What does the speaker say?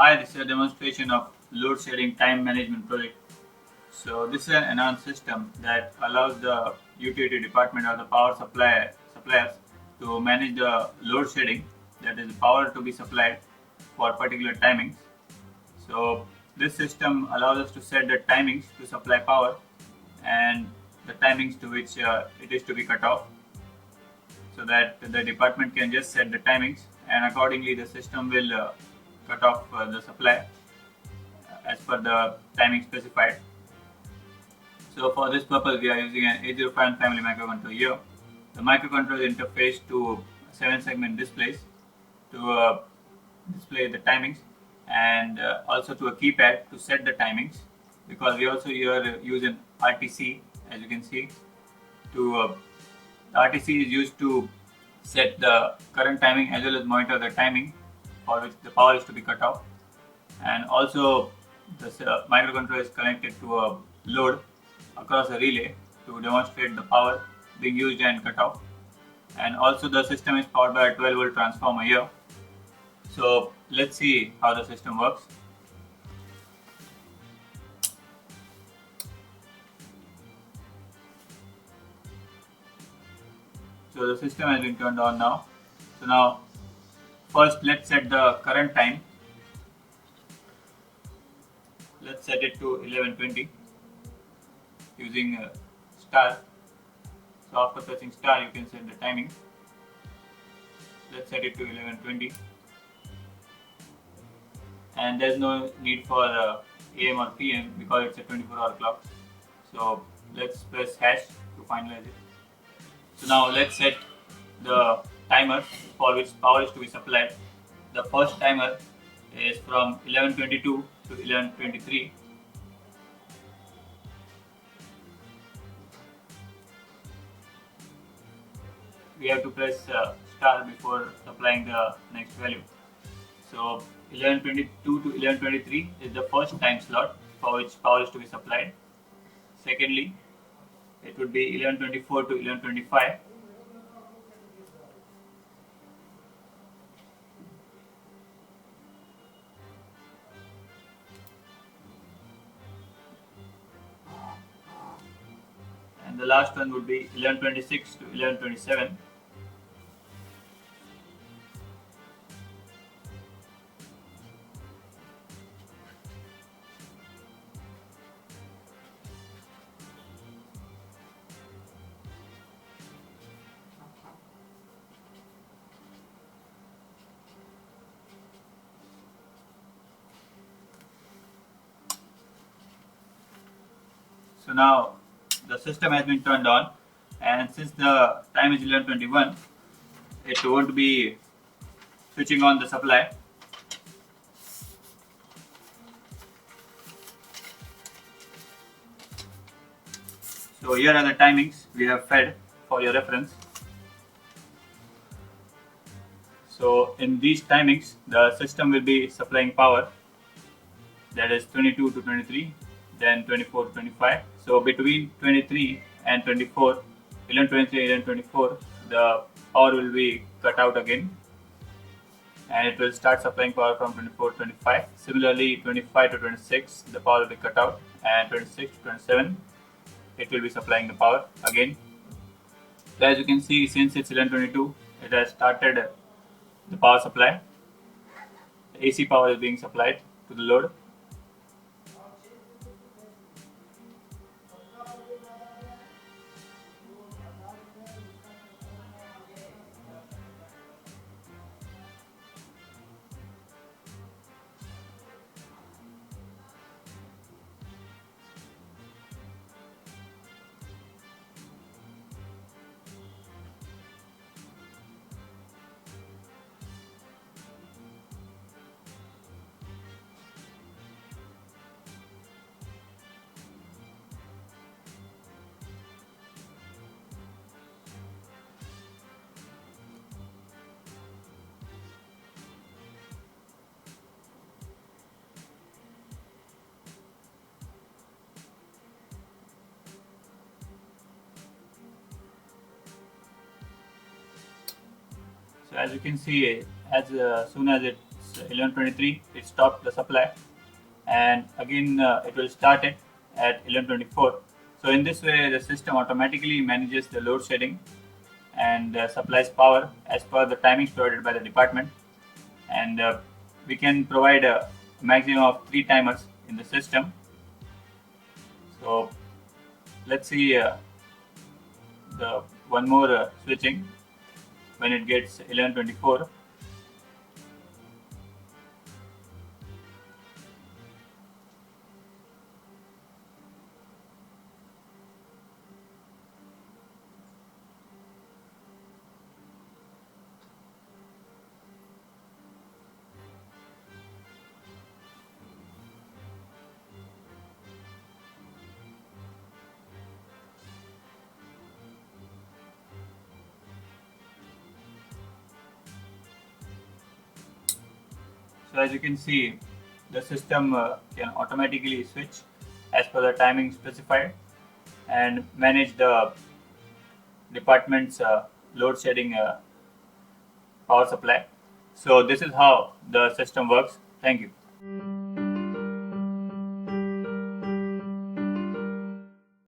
Hi, this is a demonstration of load shedding time management project. So this is an enhanced system that allows the utility department or the power suppliers to manage the load shedding, that is power to be supplied for particular timings. So this system allows us to set the timings to supply power and the timings to which it is to be cut off, so that the department can just set the timings and accordingly the system will cut off the supply as per the timing specified. So for this purpose we are using an 8051 family microcontroller here. The microcontroller is interfaced to 7 segment displays to display the timings, and also to a keypad to set the timings, because we also here use an RTC, as you can see. The RTC is used to set the current timing as well as monitor the timing for which the power is to be cut off. And also this microcontroller is connected to a load across a relay to demonstrate the power being used and cut off. And also the system is powered by a 12-volt transformer here. So let's see how the system works. So the system has been turned on now. So now first let's set the current time. Let's set it to 11:20 using star. So after pressing star you can set the timing. Let's set it to 11:20, and there's no need for AM or PM because it's a 24-hour clock. So let's press hash to finalize it. So now let's set the timer for which power is to be supplied. The first timer is from 11:22 to 11:23. We have to press star before applying the next value. So 11:22 to 11:23 is the first time slot for which power is to be supplied. Secondly, it would be 11:24 to 11:25. And the last one would be 11:26 to 11:27. So now the system has been turned on, and since the time is 11:21, it won't be switching on the supply. So here are the timings we have fed for your reference. So in these timings the system will be supplying power, that is 22 to 23, then 24 to 25. So between 23 and 24, 11:23 and 11:24, the power will be cut out again, and it will start supplying power from 24 to 25. Similarly, 25 to 26, the power will be cut out, and 26 to 27, it will be supplying the power again. So as you can see, since it's 11:22, it has started the power supply. The AC power is being supplied to the load. So as you can see, as soon as it's 11:23, it stopped the supply, and again it will start it at 11:24. So in this way, the system automatically manages the load shedding and supplies power as per the timings provided by the department. And we can provide a maximum of 3 timers in the system. So let's see the one more switching when it gets 11:24. So as you can see, the system can automatically switch as per the timing specified and manage the department's load shedding power supply. So this is how the system works. Thank you.